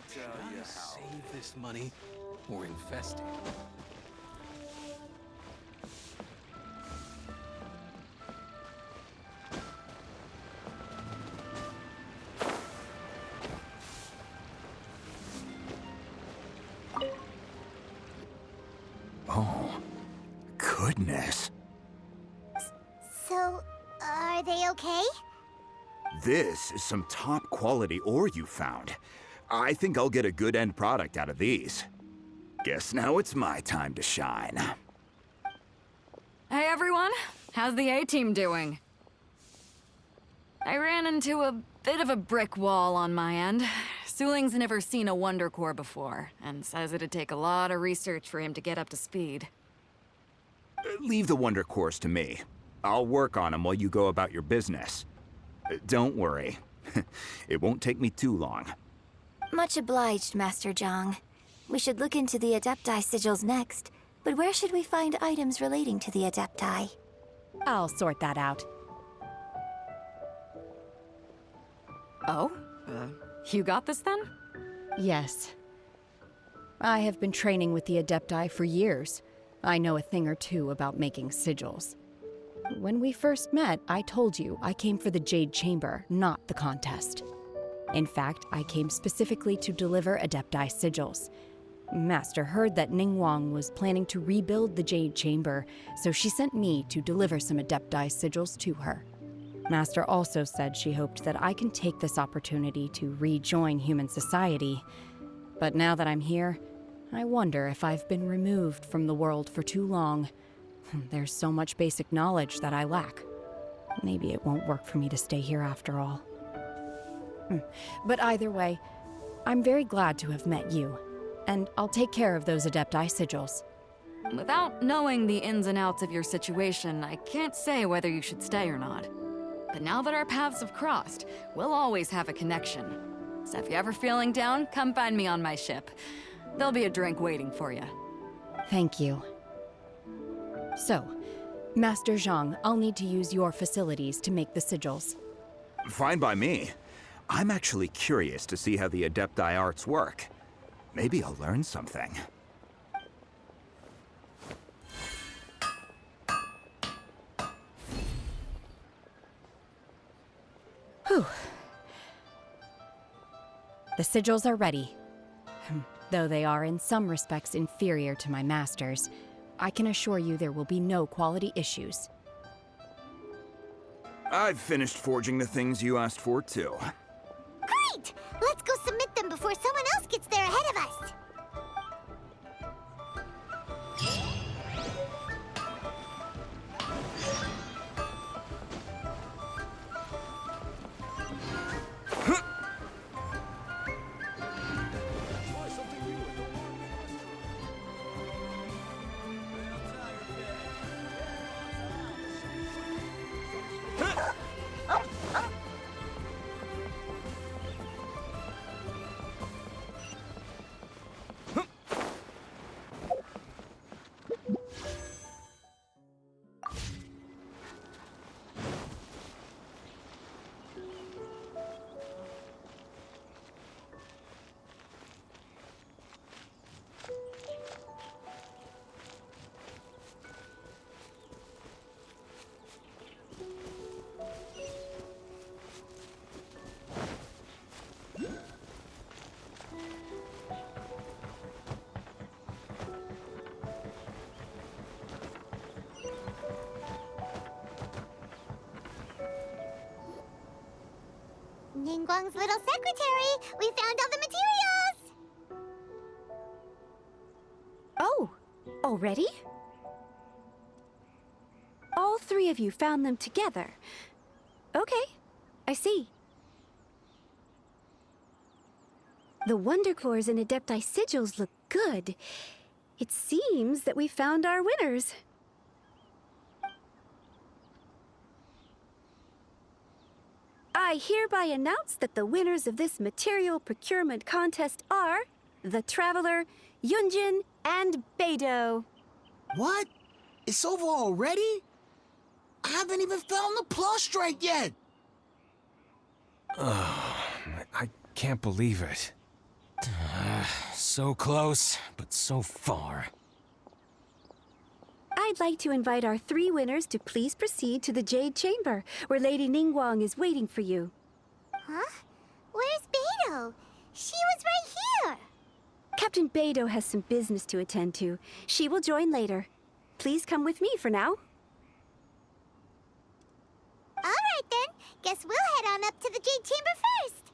Save this money or invest it. Oh, goodness. So, are they okay? This is some top quality ore you found. I think I'll get a good end product out of these. Guess now it's my time to shine. Hey everyone, how's the A-team doing? I ran into a bit of a brick wall on my end. Suling's never seen a Wonder Core before, and says it'd take a lot of research for him to get up to speed. Leave the Wonder Cores to me. I'll work on them while you go about your business. Don't worry. It won't take me too long. Much obliged, Master Zhang. We should look into the Adepti sigils next, but where should we find items relating to the Adepti? I'll sort that out. Oh? You got this then? Yes. I have been training with the Adepti for years. I know a thing or two about making sigils. When we first met, I told you I came for the Jade Chamber, not the contest. In fact, I came specifically to deliver Adepti sigils. Master heard that Ningguang was planning to rebuild the Jade Chamber, so she sent me to deliver some Adepti sigils to her. Master also said she hoped that I can take this opportunity to rejoin human society. But now that I'm here, I wonder if I've been removed from the world for too long. There's so much basic knowledge that I lack. Maybe it won't work for me to stay here after all. But either way, I'm very glad to have met you, and I'll take care of those Adepti sigils. Without knowing the ins and outs of your situation, I can't say whether you should stay or not. But now that our paths have crossed, we'll always have a connection. So if you're ever feeling down, come find me on my ship. There'll be a drink waiting for you. Thank you. So, Master Zhang, I'll need to use your facilities to make the sigils. Fine by me. I'm actually curious to see how the Adepti arts work. Maybe I'll learn something. Whew. The sigils are ready. Though they are in some respects inferior to my master's, I can assure you there will be no quality issues. I've finished forging the things you asked for, too. Great! Let's go submit them before someone else gets there ahead of us! Ningguang's little secretary! We found all the materials! Oh, already? All three of you found them together. Okay, I see. The Wonder Cores and Adepti sigils look good. It seems that we found our winners. I hereby announce that the winners of this material procurement contest are the Traveler, Yunjin, and Beidou. What? It's over already? I haven't even found the prostrate yet! I can't believe it. So close, but so far. I'd like to invite our 3 winners to please proceed to the Jade Chamber, where Lady Ningguang is waiting for you. Huh? Where's Beidou? She was right here! Captain Beidou has some business to attend to. She will join later. Please come with me for now. Alright then, guess we'll head on up to the Jade Chamber first.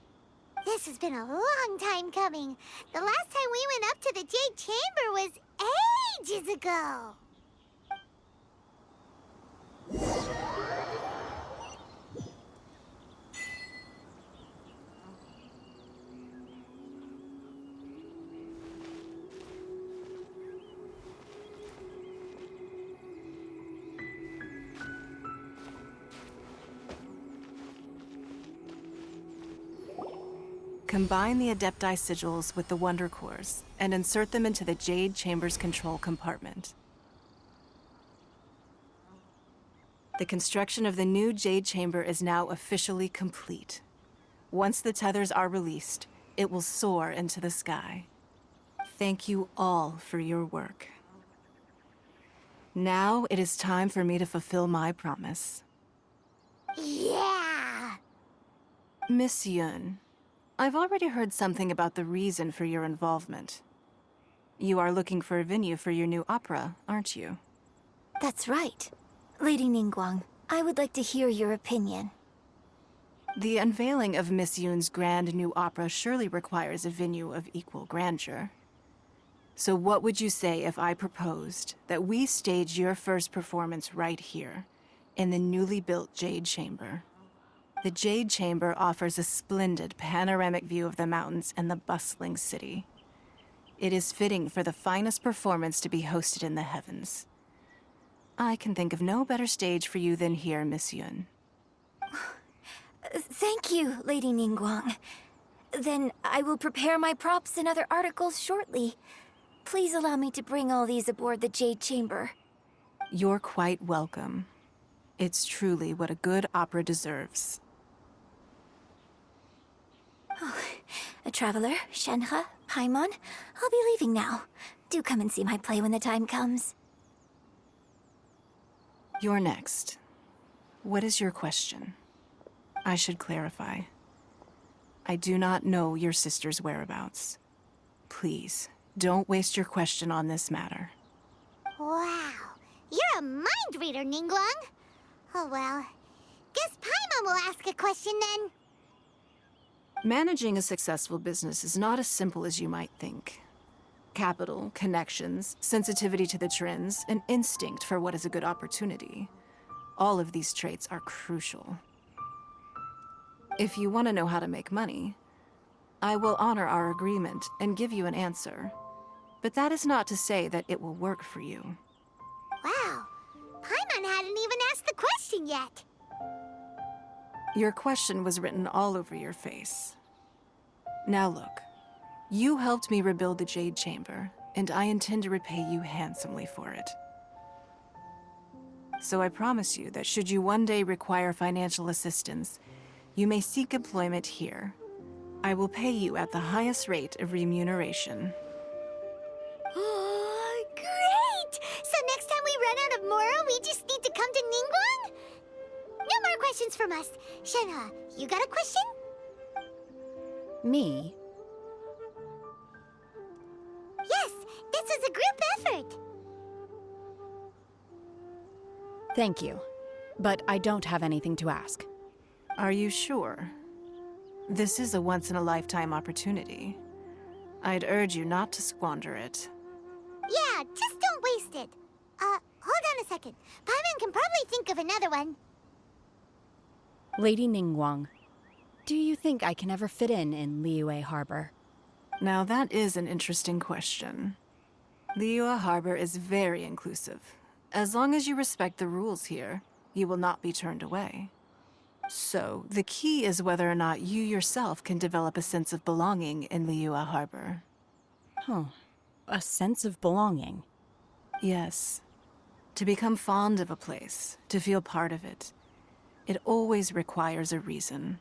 This has been a long time coming. The last time we went up to the Jade Chamber was ages ago. Combine the Adepti sigils with the Wonder Cores and insert them into the Jade Chamber's control compartment. The construction of the new Jade Chamber is now officially complete. Once the tethers are released, it will soar into the sky. Thank you all for your work. Now it is time for me to fulfill my promise. Yeah! Miss Yun, I've already heard something about the reason for your involvement. You are looking for a venue for your new opera, aren't you? That's right. Lady Ningguang, I would like to hear your opinion. The unveiling of Miss Yun's grand new opera surely requires a venue of equal grandeur. So what would you say if I proposed that we stage your first performance right here, in the newly built Jade Chamber? The Jade Chamber offers a splendid panoramic view of the mountains and the bustling city. It is fitting for the finest performance to be hosted in the heavens. I can think of no better stage for you than here, Miss Yun. Thank you, Lady Ningguang. Then I will prepare my props and other articles shortly. Please allow me to bring all these aboard the Jade Chamber. You're quite welcome. It's truly what a good opera deserves. A traveler, Shenhe, Paimon, I'll be leaving now. Do come and see my play when the time comes. You're next. What is your question? I should clarify. I do not know your sister's whereabouts. Please, don't waste your question on this matter. Wow, you're a mind reader, Ningguang. Oh well, guess Paimon will ask a question then. Managing a successful business is not as simple as you might think. Capital, connections, sensitivity to the trends, and instinct for what is a good opportunity. All of these traits are crucial. If you want to know how to make money, I will honor our agreement and give you an answer. But that is not to say that it will work for you. Wow, Paimon hadn't even asked the question yet. Your question was written all over your face. Now look, you helped me rebuild the Jade Chamber, and I intend to repay you handsomely for it. So I promise you that should you one day require financial assistance, you may seek employment here. I will pay you at the highest rate of remuneration. Oh, great! So next time we run out of Mora, we just need to come to Ningguang? No more questions from us. Shenhe, you got a question? Me? Yes, this is a group effort. Thank you. But I don't have anything to ask. Are you sure? This is a once-in-a-lifetime opportunity. I'd urge you not to squander it. Yeah, just don't waste it. Hold on a second. Paimon can probably think of another one. Lady Ningguang, do you think I can ever fit in Liyue Harbor? Now that is an interesting question. Liyue Harbor is very inclusive. As long as you respect the rules here, you will not be turned away. So, the key is whether or not you yourself can develop a sense of belonging in Liyue Harbor. Huh. A sense of belonging. Yes. To become fond of a place, to feel part of it, it always requires a reason.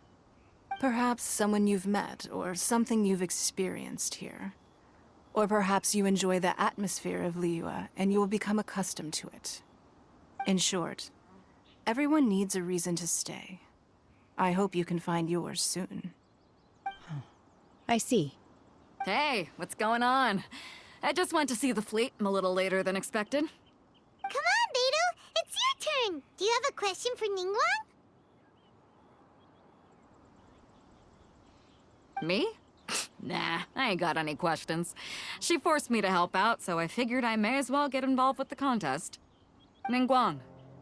Perhaps someone you've met, or something you've experienced here. Or perhaps you enjoy the atmosphere of Liyue, and you will become accustomed to it. In short, everyone needs a reason to stay. I hope you can find yours soon. I see. Hey, what's going on? I just went to see the fleet a little later than expected. Come on, Beidou! It's your turn! Do you have a question for Ningguang? Me? Nah, I ain't got any questions. She forced me to help out, so I figured I may as well get involved with the contest. Ningguang,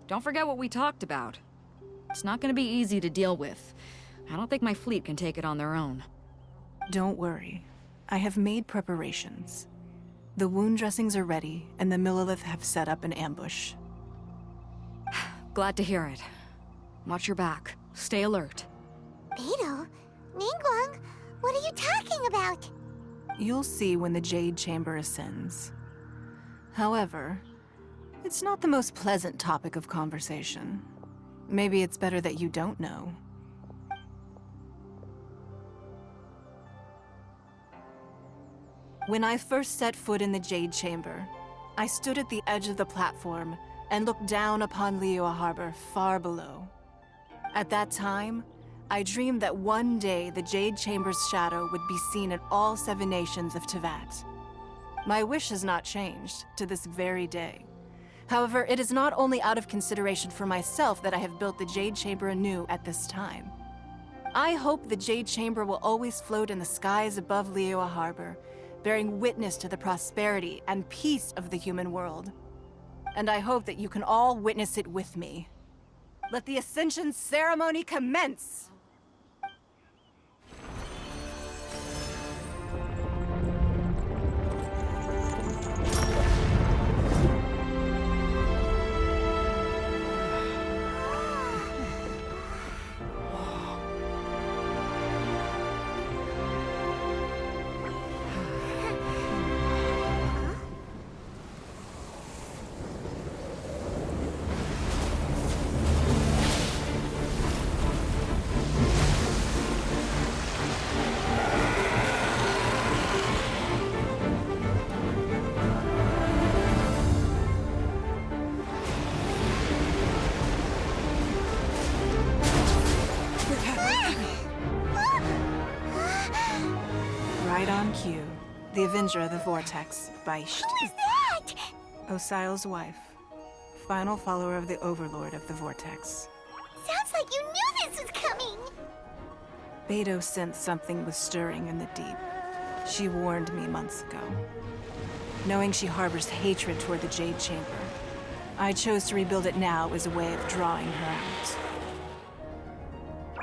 don't forget what we talked about. It's not gonna be easy to deal with. I don't think my fleet can take it on their own. Don't worry. I have made preparations. The wound dressings are ready, and the Millelith have set up an ambush. Glad to hear it. Watch your back. Stay alert. Beidou? Ningguang? What are you talking about? You'll see when the Jade Chamber ascends. However, it's not the most pleasant topic of conversation. Maybe it's better that you don't know. When I first set foot in the Jade Chamber, I stood at the edge of the platform and looked down upon Liyue Harbor far below. At that time, I dreamed that one day the Jade Chamber's shadow would be seen in all 7 nations of Teyvat. My wish has not changed to this very day. However, it is not only out of consideration for myself that I have built the Jade Chamber anew at this time. I hope the Jade Chamber will always float in the skies above Liyue Harbor, bearing witness to the prosperity and peace of the human world. And I hope that you can all witness it with me. Let the Ascension ceremony commence! Right on cue. The Avenger of the Vortex, Beisht. Who is that? Osial's wife. Final follower of the Overlord of the Vortex. Sounds like you knew this was coming! Beidou sensed something was stirring in the deep. She warned me months ago. Knowing she harbors hatred toward the Jade Chamber, I chose to rebuild it now as a way of drawing her out.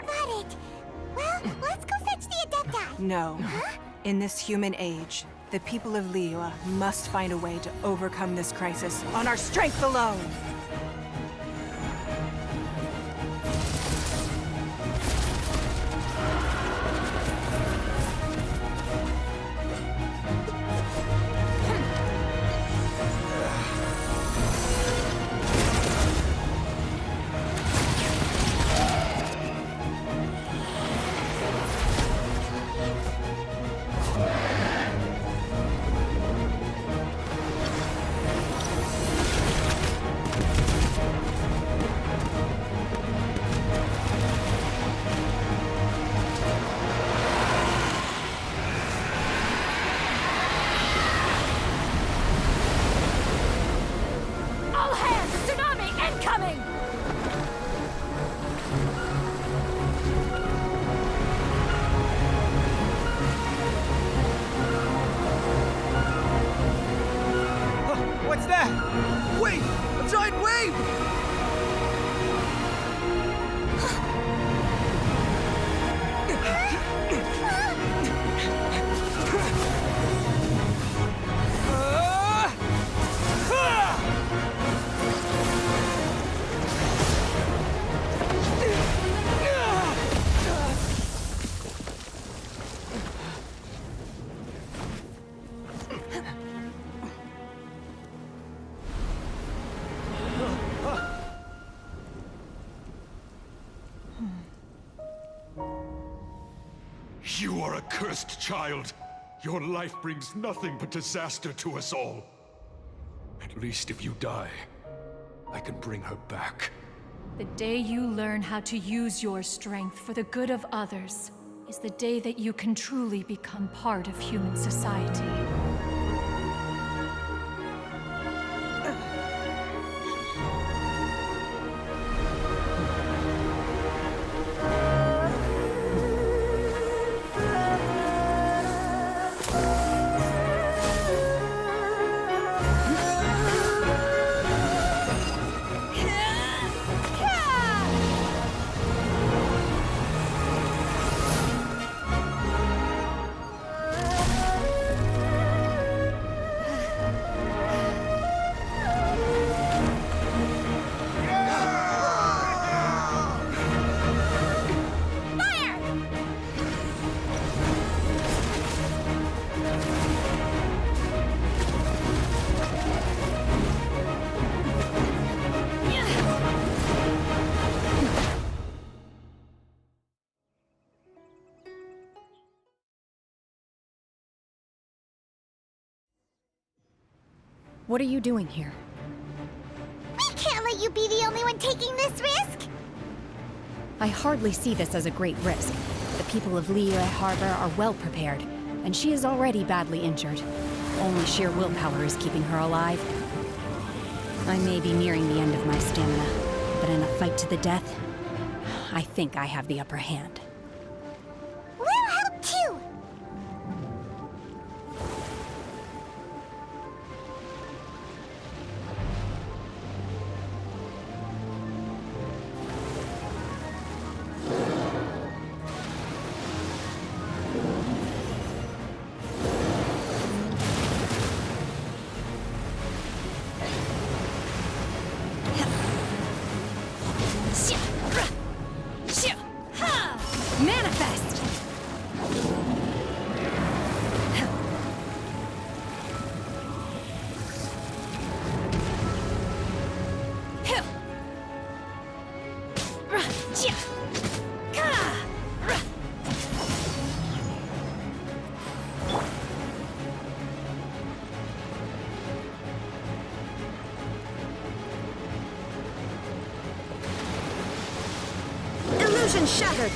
Got it. Well, let's go fetch the Adepti. No. In this human age, the people of Liyue must find a way to overcome this crisis on our strength alone! You are a cursed child. Your life brings nothing but disaster to us all. At least if you die, I can bring her back. The day you learn how to use your strength for the good of others is the day that you can truly become part of human society. What are you doing here? We can't let you be the only one taking this risk! I hardly see this as a great risk. The people of Liyue Harbor are well prepared, and she is already badly injured. Only sheer willpower is keeping her alive. I may be nearing the end of my stamina, but in a fight to the death, I think I have the upper hand. We'll help too! Manifest! Illusion shattered!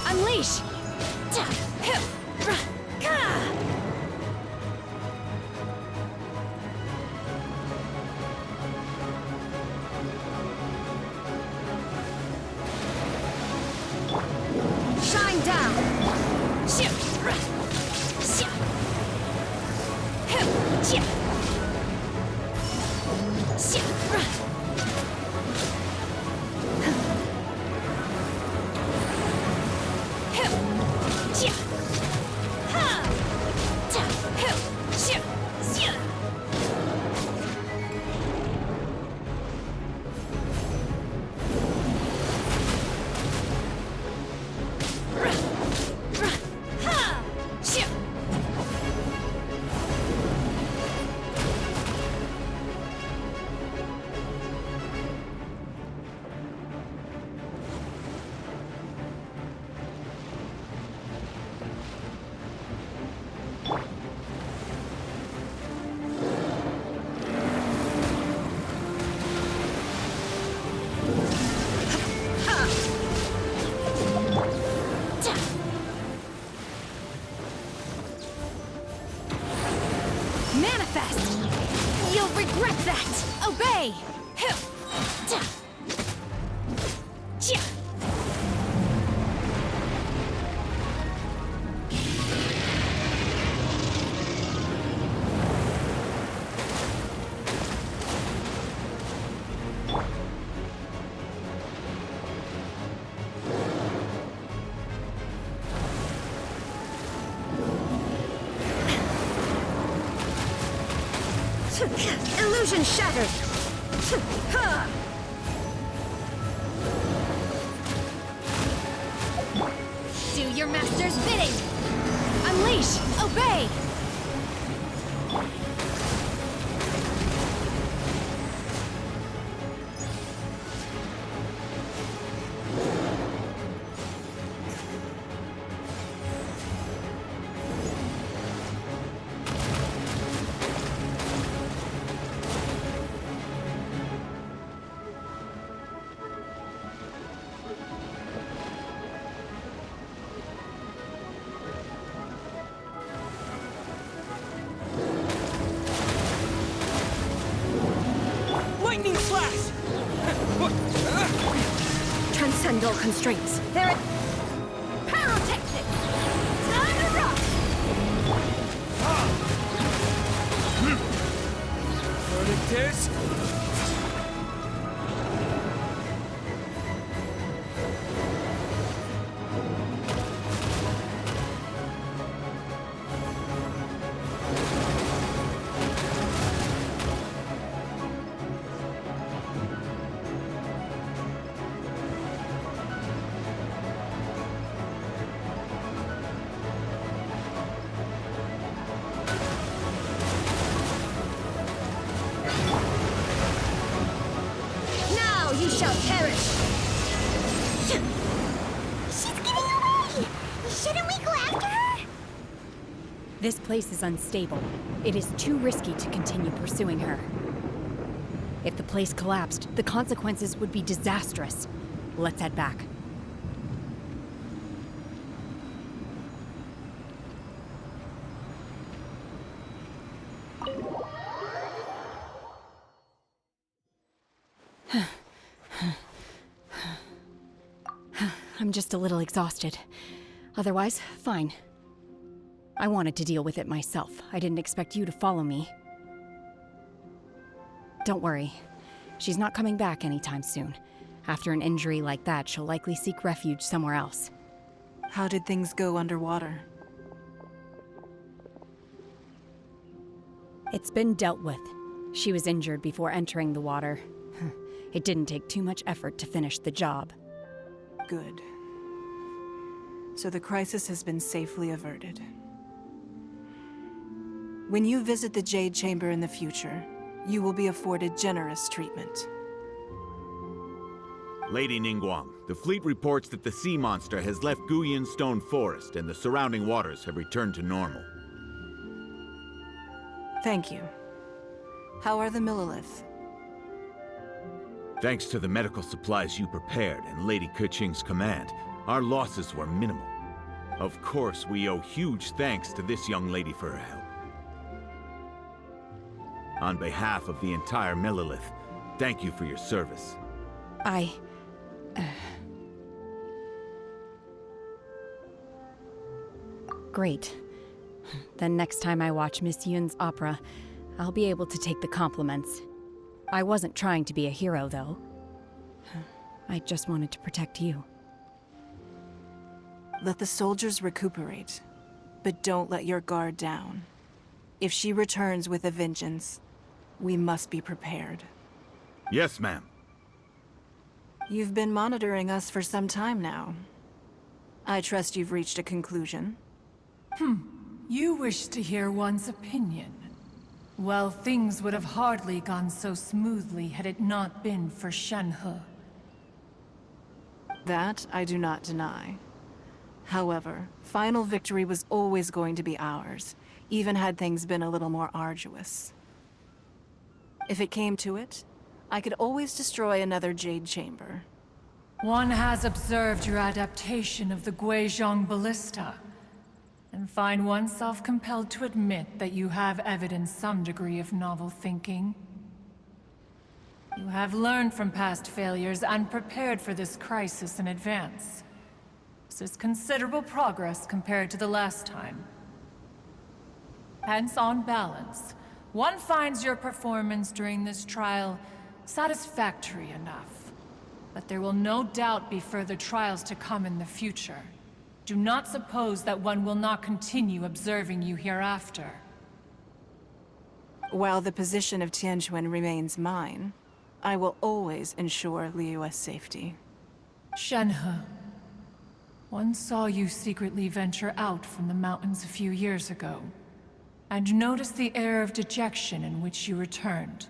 Unleash! Shine down! Manifest! You'll regret that! Obey! Illusion shattered! Do your master's bidding! Unleash! Obey! Lightning slash! Transcend all constraints. There it... Pyrotechnics! Time to rock! Verdict is... Now you shall perish! She's getting away! Shouldn't we go after her? This place is unstable. It is too risky to continue pursuing her. If the place collapsed, the consequences would be disastrous. Let's head back. I'm just a little exhausted. Otherwise, fine. I wanted to deal with it myself. I didn't expect you to follow me. Don't worry. She's not coming back anytime soon. After an injury like that, she'll likely seek refuge somewhere else. How did things go underwater? It's been dealt with. She was injured before entering the water. It didn't take too much effort to finish the job. Good. So the crisis has been safely averted. When you visit the Jade Chamber in the future, you will be afforded generous treatment. Lady Ningguang, the fleet reports that the sea monster has left Guyan Stone Forest and the surrounding waters have returned to normal. Thank you. How are the Millilith? Thanks to the medical supplies you prepared and Lady Keqing's command, our losses were minimal. Of course, we owe huge thanks to this young lady for her help. On behalf of the entire Millilith, thank you for your service. Great. Then next time I watch Miss Yun's opera, I'll be able to take the compliments. I wasn't trying to be a hero, though. I just wanted to protect you. Let the soldiers recuperate, but don't let your guard down. If she returns with a vengeance, we must be prepared. Yes, ma'am. You've been monitoring us for some time now. I trust you've reached a conclusion. You wish to hear one's opinion. Well, things would have hardly gone so smoothly had it not been for Shenhe. That I do not deny. However, final victory was always going to be ours, even had things been a little more arduous. If it came to it, I could always destroy another Jade Chamber. One has observed your adaptation of the Guizhong Ballista, and find oneself compelled to admit that you have evidenced some degree of novel thinking. You have learned from past failures and prepared for this crisis in advance. This is considerable progress compared to the last time. Hence, on balance, one finds your performance during this trial satisfactory enough. But there will no doubt be further trials to come in the future. Do not suppose that one will not continue observing you hereafter. While the position of Tianquan remains mine, I will always ensure Liyue's safety. Shenhe, one saw you secretly venture out from the mountains a few years ago, and noticed the air of dejection in which you returned.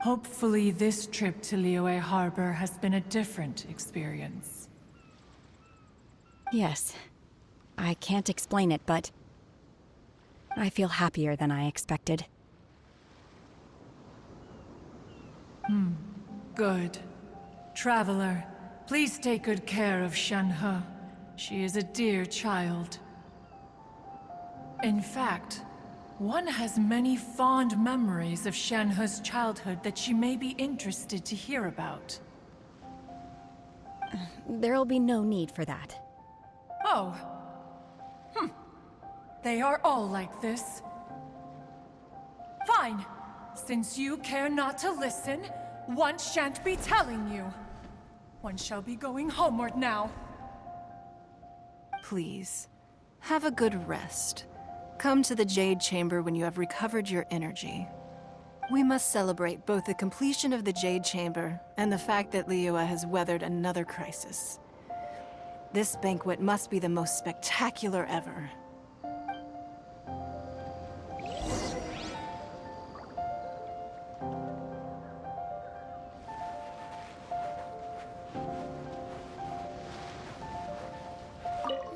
Hopefully, this trip to Liyue Harbor has been a different experience. Yes. I can't explain it, but I feel happier than I expected. Good. Traveler, please take good care of Shenhe. She is a dear child. In fact, one has many fond memories of Shenhe's childhood that she may be interested to hear about. There'll be no need for that. Oh. They are all like this. Fine. Since you care not to listen, one shan't be telling you. One shall be going homeward now. Please, have a good rest. Come to the Jade Chamber when you have recovered your energy. We must celebrate both the completion of the Jade Chamber and the fact that Liyue has weathered another crisis. This banquet must be the most spectacular ever.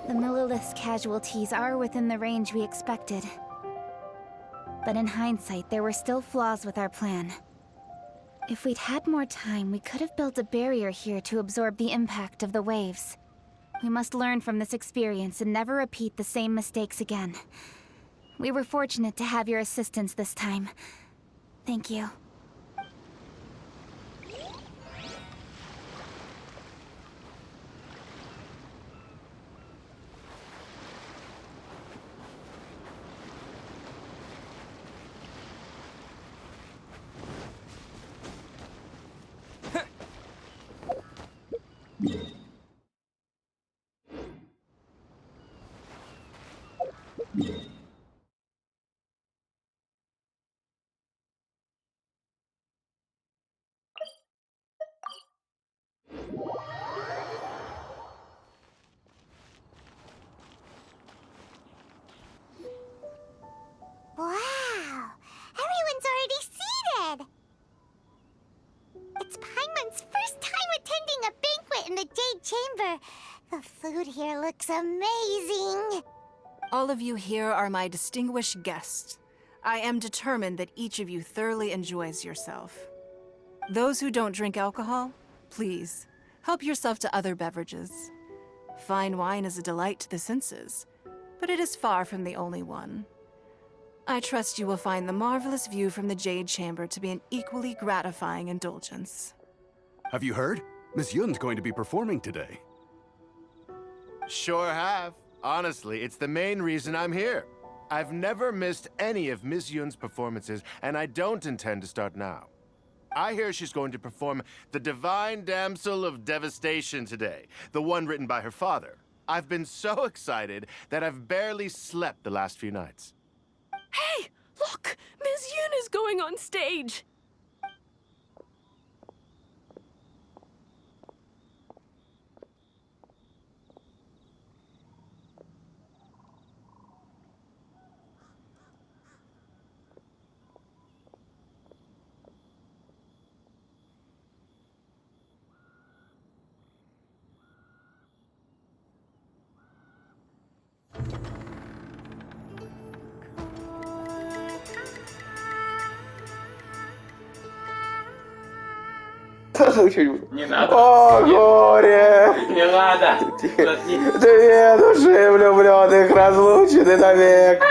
The Millilith's casualties are within the range we expected. But in hindsight, there were still flaws with our plan. If we'd had more time, we could have built a barrier here to absorb the impact of the waves. We must learn from this experience and never repeat the same mistakes again. We were fortunate to have your assistance this time. Thank you. Wow! Everyone's already seated! It's Paimon's first time attending a banquet in the Jade Chamber. The food here looks amazing. All of you here are my distinguished guests. I am determined that each of you thoroughly enjoys yourself. Those who don't drink alcohol, please, help yourself to other beverages. Fine wine is a delight to the senses, but it is far from the only one. I trust you will find the marvelous view from the Jade Chamber to be an equally gratifying indulgence. Have you heard? Miss Yun's going to be performing today. Sure have. Honestly, it's the main reason I'm here. I've never missed any of Miss Yun's performances, and I don't intend to start now. I hear she's going to perform The Divine Damsel of Devastation today, the one written by her father. I've been so excited that I've barely slept the last few nights. Hey, look! Miss Yun is going on stage! Не надо. О, горе! Не надо! Две души влюбленных разлучены навек.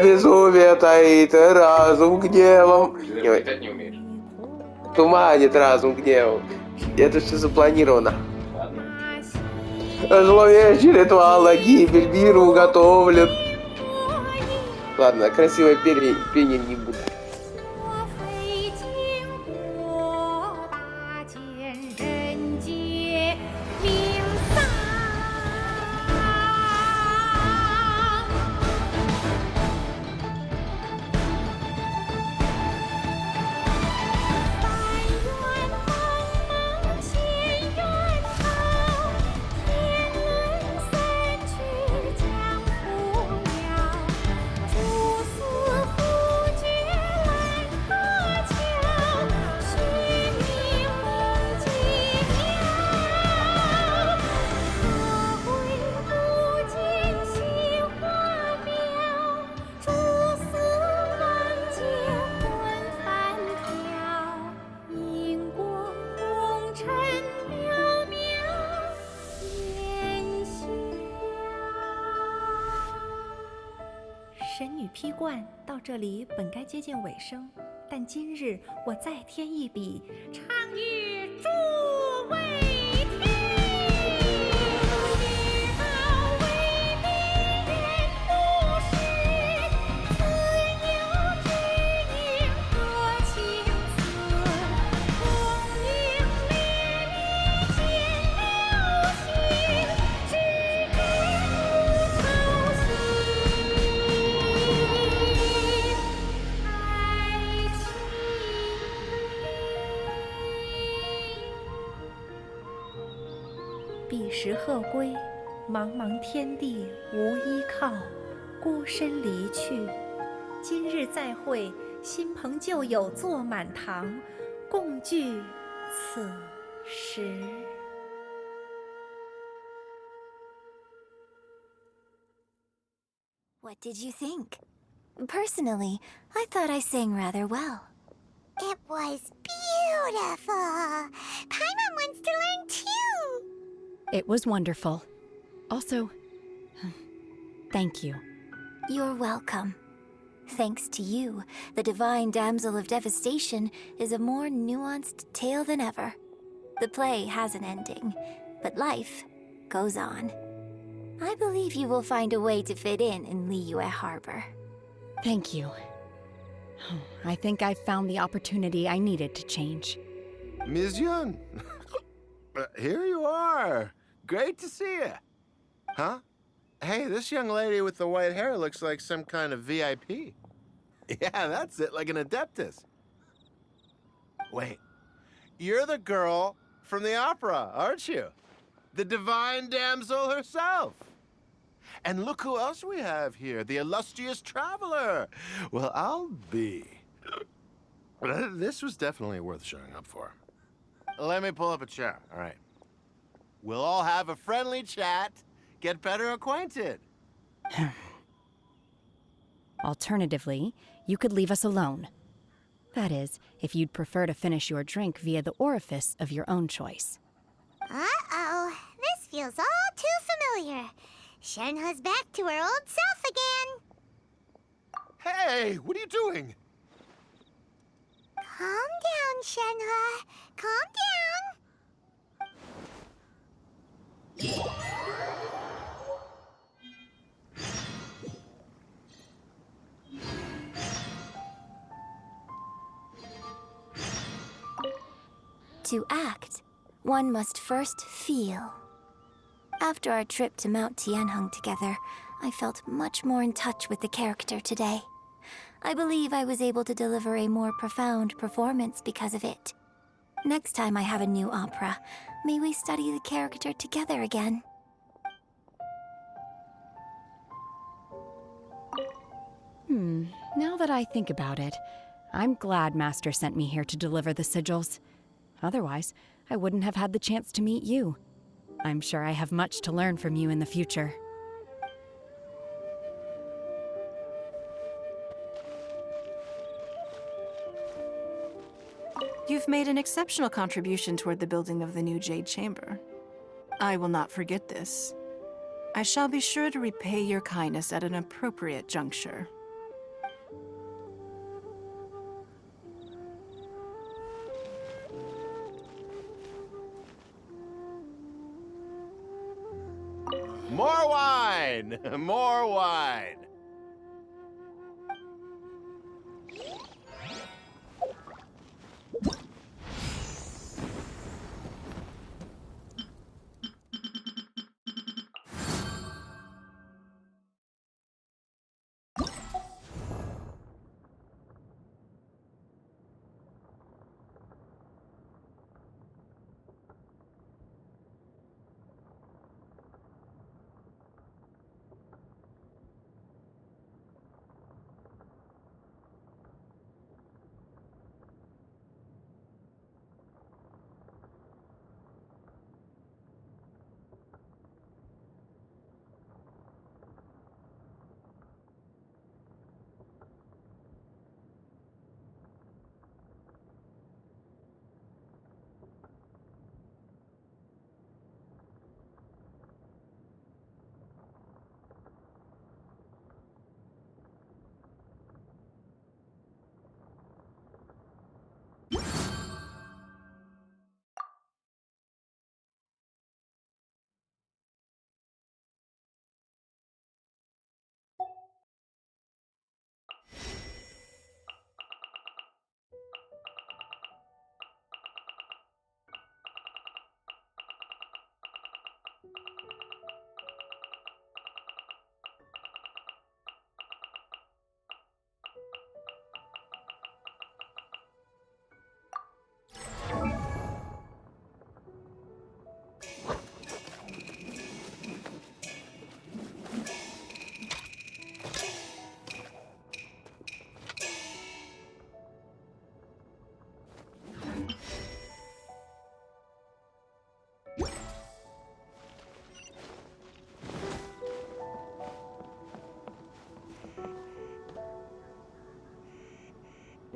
Безумие таит разум гневом. Туманит разум гневом. Это все запланировано. Зловещий ритуал на гибель миру уготовлен. Ладно, красивое пение не буду.神女劈冠到这里本该接近尾声，但今日我再添一笔，唱与诸位听。世道为民人不识，自有知音多情思。功名烈烈见了心，只知不酬心。彼时鹤归，茫茫天地无依靠，孤身离去。今日再会，新朋旧友坐满堂，共聚此时。What did you think? Personally, I thought I sang rather well. It was beautiful. Paimon wants to learn too. It was wonderful. Also, thank you. You're welcome. Thanks to you, the Divine Damsel of Devastation is a more nuanced tale than ever. The play has an ending, but life goes on. I believe you will find a way to fit in Liyue Harbor. Thank you. I think I've found the opportunity I needed to change. Ms. Yun, here you are. Great to see you. Huh? Hey, this young lady with the white hair looks like some kind of VIP. Yeah, that's it, like an Adeptus. Wait, you're the girl from the opera, aren't you? The Divine Damsel herself. And look who else we have here, the illustrious traveler. Well, I'll be. This was definitely worth showing up for. Let me pull up a chair, all right. We'll all have a friendly chat, get better acquainted. Alternatively, you could leave us alone. That is, if you'd prefer to finish your drink via the orifice of your own choice. Uh-oh, this feels all too familiar. Shenhe's back to her old self again. Hey, what are you doing? Calm down, Shenhe. Calm down. To act, one must first feel. After our trip to Mount Tianheng together, I felt much more in touch with the character today. I believe I was able to deliver a more profound performance because of it. Next time I have a new opera, may we study the character together again. Now that I think about it, I'm glad Master sent me here to deliver the sigils. Otherwise, I wouldn't have had the chance to meet you. I'm sure I have much to learn from you in the future. You've made an exceptional contribution toward the building of the new Jade Chamber. I will not forget this. I shall be sure to repay your kindness at an appropriate juncture. More wine! More wine!